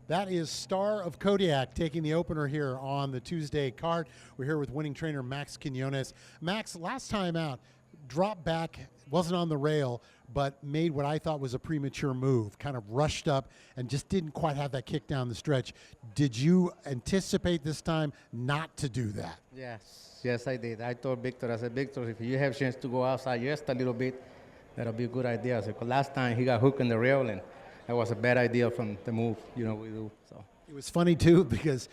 That is Star of Kodiak taking the opener here on the Tuesday card. We're here with winning trainer Max Quinones. Max, last time out, dropped back, wasn't on the rail, but made what I thought was a premature move, kind of rushed up and just didn't quite have that kick down the stretch. Did you anticipate this time not to do that? Yes, I did. I told Victor, I said, Victor, if you have a chance to go outside just a little bit, that'll be a good idea. I said, 'cause last time he got hooked in the rail, and that was a bad idea from the move, we do. So It was funny, too, because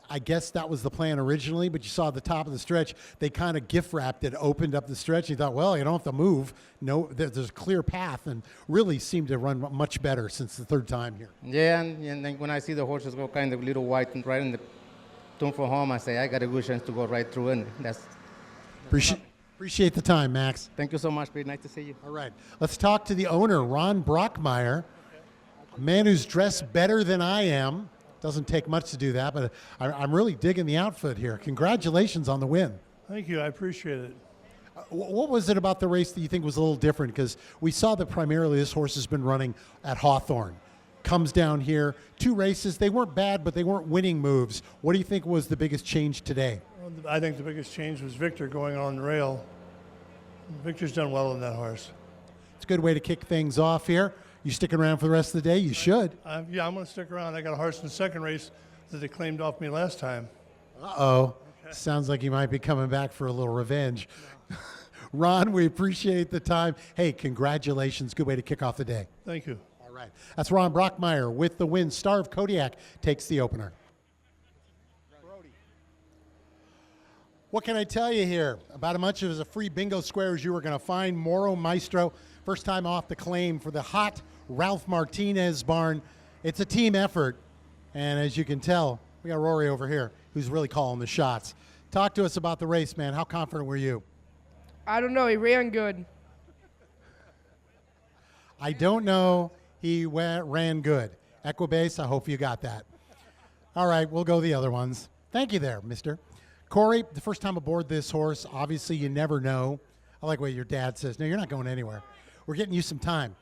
I guess that was the plan originally, but you saw at the top of the stretch, they kind of gift wrapped it, opened up the stretch. You thought, well, you don't have to move. No, there's a clear path, and really seemed to run much better since the third time here. yeah, and then when I see the horses go kind of little white and right in the turn for home, I say, I got a good chance to go right through, and that's. Appreciate the time, Max. Thank you so much, Pete. Nice to see you. All right, let's talk to the owner, Ron Brockmeyer, a man who's dressed better than I am. Doesn't take much to do that, but I'm really digging the outfit here. Congratulations on the win. Thank you. I appreciate it. What was it about the race that you think was a little different? Because we saw that primarily this horse has been running at Hawthorne. Comes down here, 2 races. They weren't bad, but they weren't winning moves. What do you think was the biggest change today? Well, I think the biggest change was Victor going on the rail. Victor's done well on that horse. It's a good way to kick things off here. You sticking around for the rest of the day? You should. Yeah, I'm going to stick around. I got a horse in the second race that they claimed off me last time. Uh-oh. Okay. Sounds like you might be coming back for a little revenge. No. Ron, we appreciate the time. Hey, congratulations. Good way to kick off the day. Thank you. All right. That's Ron Brockmeyer with the win. Star of Kodiak takes the opener. What can I tell you here? About as much as a free bingo square as you were going to find. Moro Maestro, first time off the claim for the hot Ralph Martinez barn. It's a team effort, and as you can tell, we got Rory over here who's really calling the shots. Talk to us about the race, man. How confident were you? I don't know. He ran good. I don't know. He ran good. Equibase, I hope you got that. All right, we'll go the other ones. Thank you there, mister. Corey, the first time aboard this horse, obviously you never know. I like what your dad says. No, you're not going anywhere. We're getting you some time.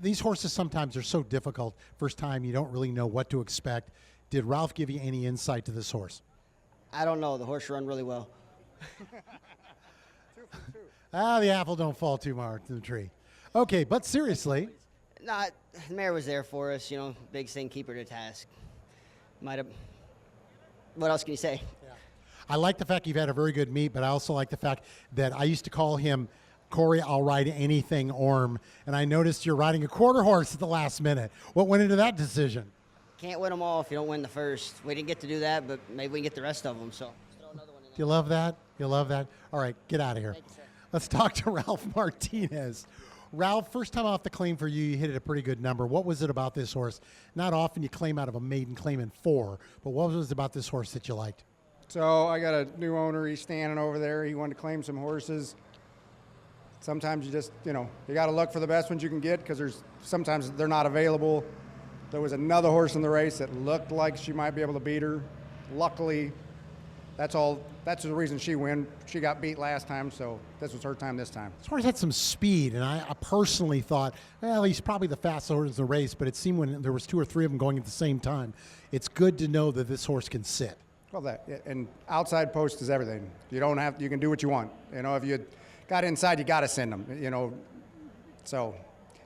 These horses sometimes are so difficult. First time, you don't really know what to expect. Did Ralph give you any insight to this horse? I don't know. The horse run really well. The apple don't fall too far to the tree. Okay, but seriously. Nah, the mare was there for us, big thing, keep her to task. Might have. What else can you say? I like the fact you've had a very good meet, but I also like the fact that I used to call him Corey, I'll ride anything Orm, and I noticed you're riding a quarter horse at the last minute. What went into that decision? Can't win them all if you don't win the first. We didn't get to do that, but maybe we can get the rest of them, so throw another one in there. Do you love that? You love that? All right, get out of here. Thank you, sir. Let's talk to Ralph Martinez. Ralph, first time off the claim for you, you hit it a pretty good number. What was it about this horse? Not often you claim out of a maiden claim in 4, but what was it about this horse that you liked? So I got a new owner. He's standing over there. He wanted to claim some horses. Sometimes you just, you got to look for the best ones you can get because sometimes they're not available. There was another horse in the race that looked like she might be able to beat her. Luckily, that's the reason she won. She got beat last time, so this was her time this time. This horse had some speed, and I personally thought, well, he's probably the fastest horse in the race, but it seemed when there was 2 or 3 of them going at the same time, it's good to know that this horse can sit. Well, and outside post is everything. You can do what you want. If you got inside, you got to send them, So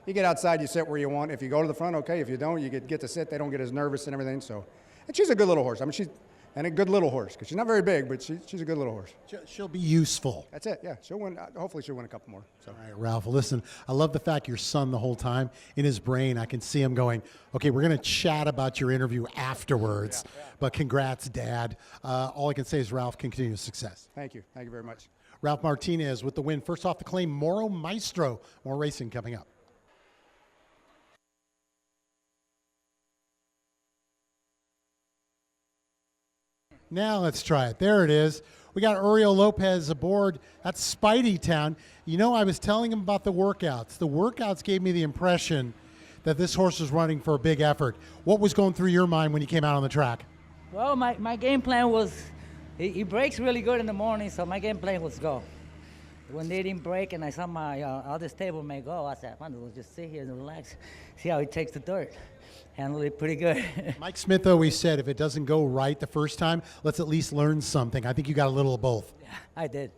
you get outside, you sit where you want. If you go to the front, okay. If you don't, you get to sit. They don't get as nervous and everything. So, and she's a good little horse. I mean, she's a good little horse because she's not very big, but she's a good little horse. She'll be useful. That's it. Yeah, she'll win. Hopefully, she'll win a couple more. So. All right, Ralph. Listen, I love the fact your son the whole time in his brain, I can see him going, okay, we're going to chat about your interview afterwards, but congrats, Dad. All I can say is Ralph, continued success. Thank you. Thank you very much. Ralph Martinez with the win. First off the claim, Moro Maestro. More racing coming up. Now let's try it. There it is. We got Uriel Lopez aboard. That's Spidey Town. I was telling him about the workouts. The workouts gave me the impression that this horse was running for a big effort. What was going through your mind when you came out on the track? Well, my game plan was, he breaks really good in the morning, so my game plan was go. When they didn't break and I saw my other stablemate go, I said, "Man, we'll just sit here and relax, see how he takes the dirt." Handled it pretty good. Mike Smith always said, if it doesn't go right the first time, let's at least learn something. I think you got a little of both. I did,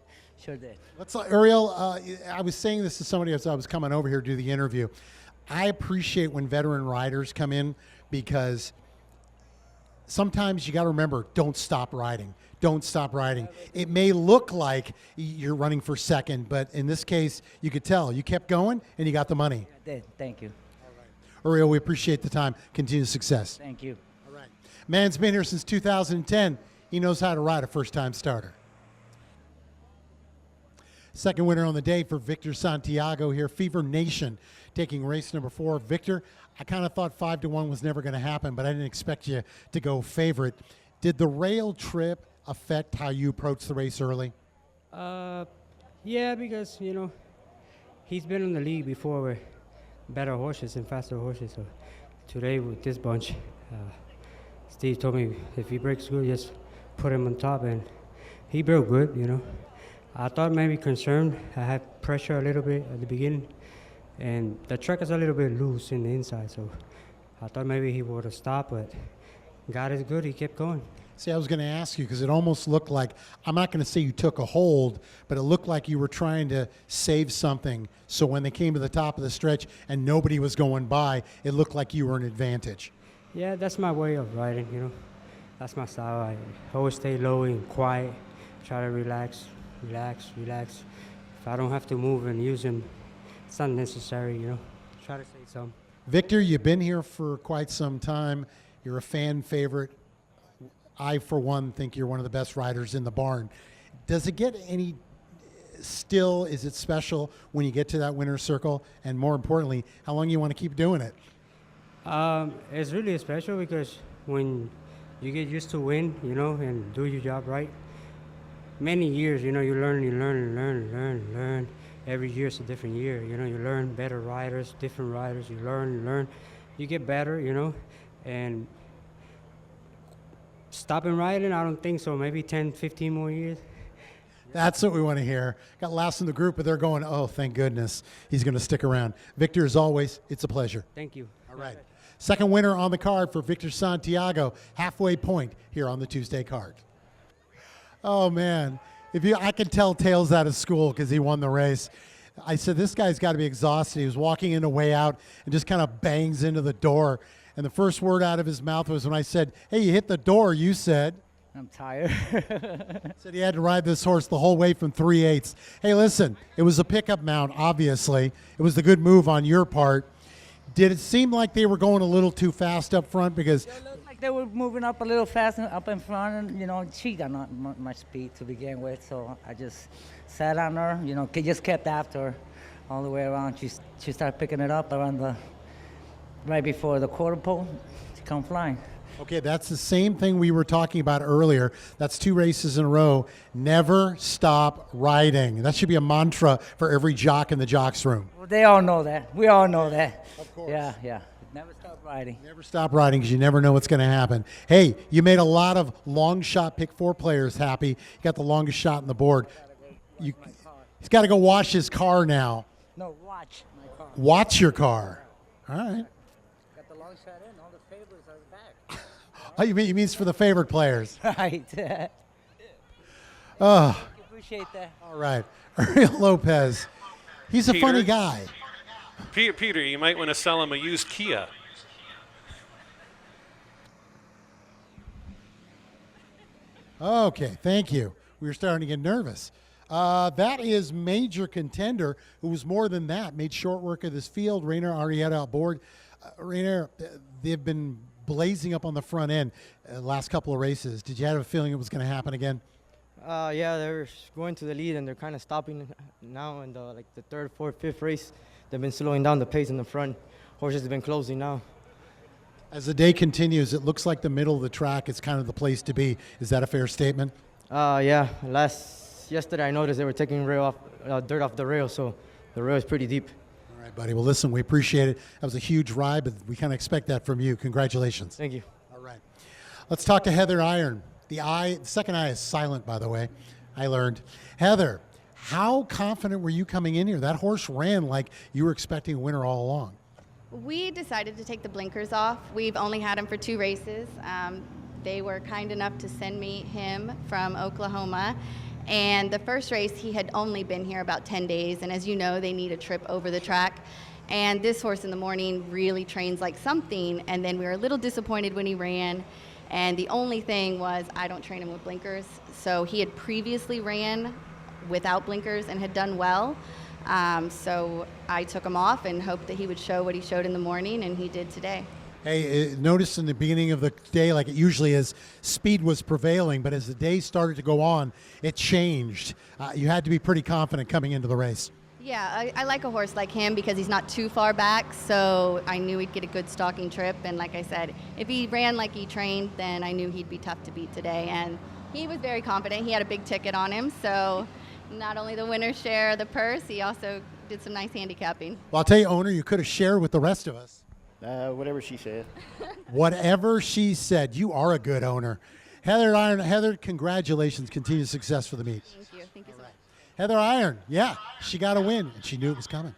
sure did. Let's, Ariel, I was saying this to somebody as I was coming over here to do the interview. I appreciate when veteran riders come in because sometimes you got to remember, don't stop riding. Don't stop riding. It may look like you're running for second, but in this case, you could tell. You kept going and you got the money. I did, thank you. Ariel, we appreciate the time. Continued success. Thank you. All right. Man's been here since 2010. He knows how to ride a first-time starter. Second winner on the day for Victor Santiago here, Fever Nation, taking race number 4. Victor, I kind of thought 5-1 was never going to happen, but I didn't expect you to go favorite. Did the rail trip affect how you approached the race early? Yeah, because, he's been in the league before with better horses and faster horses. So today with this bunch, Steve told me if he breaks good, just put him on top, and he broke good, I thought maybe concerned. I had pressure a little bit at the beginning, and the track is a little bit loose in the inside, so I thought maybe he would have stopped, but God is good. He kept going. See, I was going to ask you because it almost looked like, I'm not going to say you took a hold, but it looked like you were trying to save something. So when they came to the top of the stretch and nobody was going by, it looked like you were an advantage. Yeah, that's my way of riding, That's my style. I always stay low and quiet, try to relax. If I don't have to move and use them, it's not necessary, Try to say something. Victor, you've been here for quite some time. You're a fan favorite. I, for one, think you're one of the best riders in the barn. Does it get any still, is it special when you get to that winner's circle? And more importantly, how long you want to keep doing it? It's really special because when you get used to win, and do your job right, many years, you learn. Every year is a different year, you learn better riders, different riders, you learn. You get better, and stopping riding, I don't think so. Maybe 10, 15 more years. That's what we want to hear. Got last in the group, but they're going, oh, thank goodness he's going to stick around. Victor, as always, it's a pleasure. Thank you. All right. Second winner on the card for Victor Santiago, halfway point here on the Tuesday card. Oh, man. I could tell Tails out of school because he won the race. I said, this guy's got to be exhausted. He was walking in a way out and just kind of bangs into the door. And the first word out of his mouth was when I said, hey, you hit the door, you said. I'm tired. Said he had to ride this horse the whole way from 3/8. Hey, listen, it was a pickup mount, obviously. It was the good move on your part. Did it seem like they were going a little too fast up front? Because It looked like they were moving up a little fast up in front, and, she got not much speed to begin with, so I just sat on her, just kept after her all the way around. She started picking it up around right before the quarter pole. She come flying. okay, that's the same thing we were talking about earlier. That's 2 races in a row. Never stop riding. That should be a mantra for every jock in the jocks room. Well, they all know that. We all know that. Of course. Yeah. Never stop riding. Never stop riding because you never know what's going to happen. Hey, you made a lot of long shot pick 4 players happy. You got the longest shot on the board. He's got to go wash his car now. No, watch my car. Watch your car. All right. Got the long shot in. All the favorites are back. Oh, you mean for the favorite players? Right. Oh, Appreciate that. all right. Ariel Lopez. He's a funny guy. Peter, you might want to sell him a used Kia. Okay, thank you. We were starting to get nervous. That is major contender, who was more than that, made short work of this field. Rainer Arrieta outboard. Rainer, they've been blazing up on the front end last couple of races. Did you have a feeling it was going to happen again? Yeah, they're going to the lead and they're kind of stopping now in the third, fourth, fifth race. They've been slowing down the pace in the front. Horses have been closing now. As the day continues, it looks like the middle of the track is kind of the place to be. Is that a fair statement? Yeah, yesterday I noticed they were taking dirt off the rail, so the rail is pretty deep. All right, buddy. Well, listen, we appreciate it. That was a huge ride, but we kind of expect that from you. Congratulations. Thank you. All right. Let's talk to Heather Iron. The second eye is silent, by the way. I learned. Heather, How confident were you coming in here? That horse ran like you were expecting a winner all along. We decided to take the blinkers off. We've only had him for 2 races. They were kind enough to send me him from Oklahoma. And the first race, he had only been here about 10 days. And as you know, they need a trip over the track. And this horse in the morning really trains like something. And then we were a little disappointed when he ran. And the only thing was I don't train him with blinkers. So he had previously ran without blinkers and had done well. So I took him off and hoped that he would show what he showed in the morning, and he did today. Hey, notice in the beginning of the day, like it usually is, speed was prevailing, but as the day started to go on, it changed. You had to be pretty confident coming into the race. Yeah, I like a horse like him because he's not too far back, so I knew he'd get a good stalking trip. And like I said, if he ran like he trained, then I knew he'd be tough to beat today. And he was very confident. He had a big ticket on him, so not only the winner's share of the purse, he also did some nice handicapping. Well, I'll tell you, owner, you could have shared with the rest of us. Whatever she said. Whatever she said. You are a good owner. Heather Iron, Heather, congratulations. Continued success for the meet. Thank you. Thank you so much. Heather Iron, yeah, she got a win, and she knew it was coming.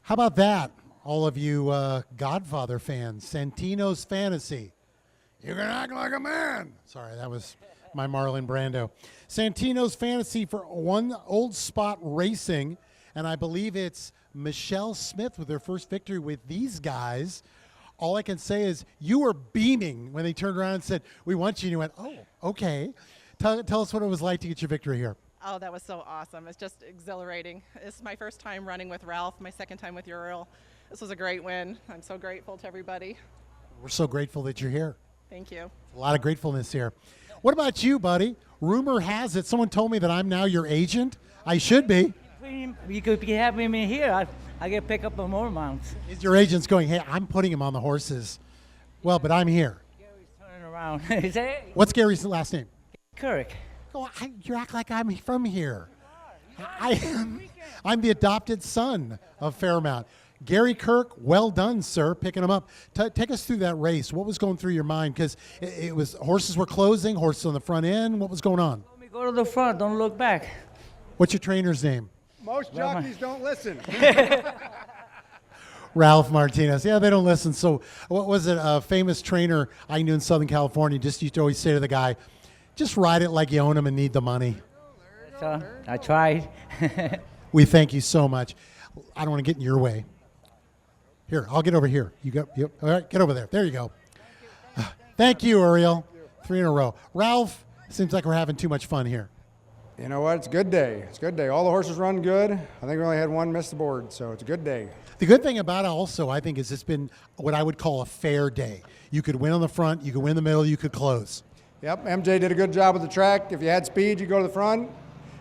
How about that, all of you Godfather fans? Santino's Fantasy. You can act like a man. Sorry, that was my Marlon Brando. Santino's Fantasy for One Old Spot Racing, and I believe it's Michelle Smith with her first victory with these guys. All I can say is you were beaming when they turned around and said, "We want you," and you went, "Oh, okay." Tell us what it was like to get your victory here. Oh, that was so awesome. It's just exhilarating. It's my first time running with Ralph, my second time with Uriel. This was a great win. I'm so grateful to everybody. We're so grateful that you're here. Thank you. A lot of gratefulness here. What about you, buddy? Rumor has it, someone told me that I'm now your agent. I should be. You could be having me here. I get pick up on more mounts. Is your agent's going, "Hey, I'm putting him on the horses." Well, but I'm here. Gary's turning around. He say, "Hey." What's Gary's last name? Kirk. Oh, you act like I'm from here. I'm the adopted son of Fairmount. Gary Kirk, well done, sir, picking him up. Take us through that race. What was going through your mind? Because it was horses were closing, horses on the front end. What was going on? Let me go to the front. Don't look back. What's your trainer's name? Most jockeys don't listen. Ralph Martinez. Yeah, they don't listen. So what was it? A famous trainer I knew in Southern California just used to always say to the guy, "Just ride it like you own him and need the money." So I tried. We thank you so much. I don't want to get in your way. Here, I'll get over here. You go. Yep. All right, get over there. There you go. Thank you, Uriel. 3 in a row. Ralph, seems like we're having too much fun here. You know what? It's a good day. It's a good day. All the horses run good. I think we only had one miss the board, so it's a good day. The good thing about it also, I think, is it's been what I would call a fair day. You could win on the front, you could win the middle, you could close. Yep, MJ did a good job with the track. If you had speed, you go to the front.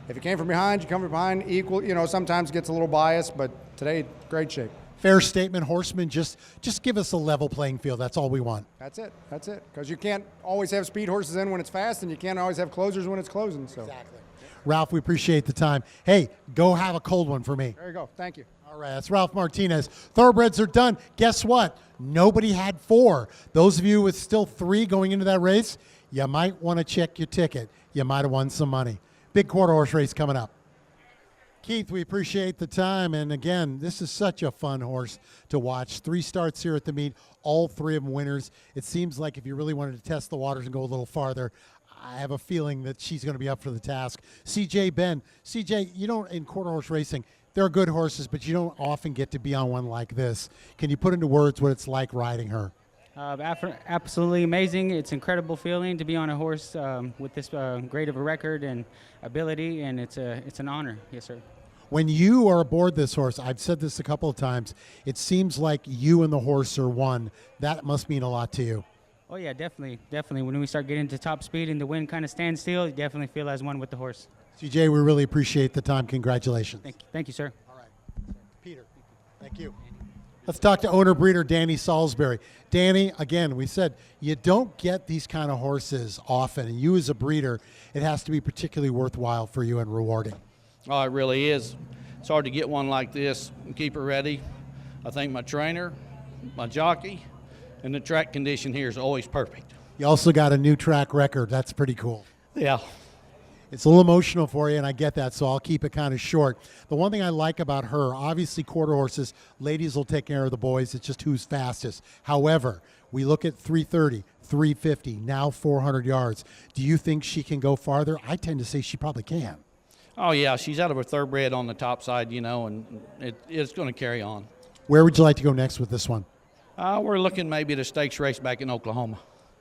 If you came from behind, you come from behind. Equal, sometimes it gets a little biased, but today, great shape. Fair statement, horsemen. Just give us a level playing field. That's all we want. That's it. Because you can't always have speed horses in when it's fast, and you can't always have closers when it's closing. So. Exactly. Ralph, we appreciate the time. Hey, go have a cold one for me. There you go. Thank you. All right, that's Ralph Martinez. Thoroughbreds are done. Guess what? Nobody had 4. Those of you with still 3 going into that race, you might want to check your ticket. You might have won some money. Big quarter horse race coming up. Keith, we appreciate the time. And again, this is such a fun horse to watch. 3 starts here at the meet, all 3 of them winners. It seems like if you really wanted to test the waters and go a little farther, I have a feeling that she's going to be up for the task. CJ Ben. CJ, in quarter horse racing, there are good horses, but you don't often get to be on one like this. Can you put into words what it's like riding her? Absolutely amazing. It's an incredible feeling to be on a horse with this great of a record and ability, and it's an honor. Yes, sir. When you are aboard this horse, I've said this a couple of times, it seems like you and the horse are one. That must mean a lot to you. Oh, yeah, definitely. When we start getting to top speed and the wind kind of stands still, you definitely feel as one with the horse. CJ, we really appreciate the time. Congratulations. Thank you, sir. All right. Peter, thank you. Let's talk to owner breeder Danny Salisbury. Danny, again, we said you don't get these kind of horses often, and you as a breeder, it has to be particularly worthwhile for you and rewarding. Oh, it really is. It's hard to get one like this and keep it ready. I think my trainer, my jockey, and the track condition here is always perfect. You also got a new track record. That's pretty cool. Yeah. It's a little emotional for you, and I get that, so I'll keep it kind of short. The one thing I like about her, obviously quarter horses, ladies will take care of the boys. It's just who's fastest. However, we look at 330, 350, now 400 yards. Do you think she can go farther? I tend to say she probably can. Oh, yeah, she's out of her thoroughbred on the top side, you know, and it's going to carry on. Where would you like to go next with this one? We're looking maybe at a stakes race back in Oklahoma.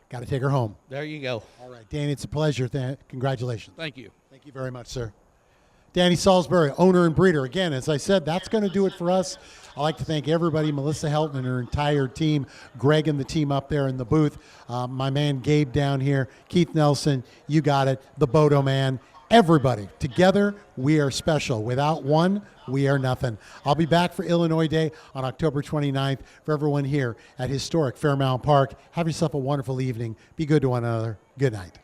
Got to take her home. There you go. All right, Danny, it's a pleasure. Congratulations. Thank you. Thank you very much, sir. Danny Salisbury, owner and breeder. Again, as I said, that's going to do it for us. I'd like to thank everybody, Melissa Helton and her entire team, Greg and the team up there in the booth, my man Gabe down here, Keith Nelson, you got it, the Bodo man, everybody. Together, we are special. Without one, we are nothing. I'll be back for Illinois Day on October 29th. For everyone here at historic Fairmount Park, have yourself a wonderful evening. Be good to one another. Good night.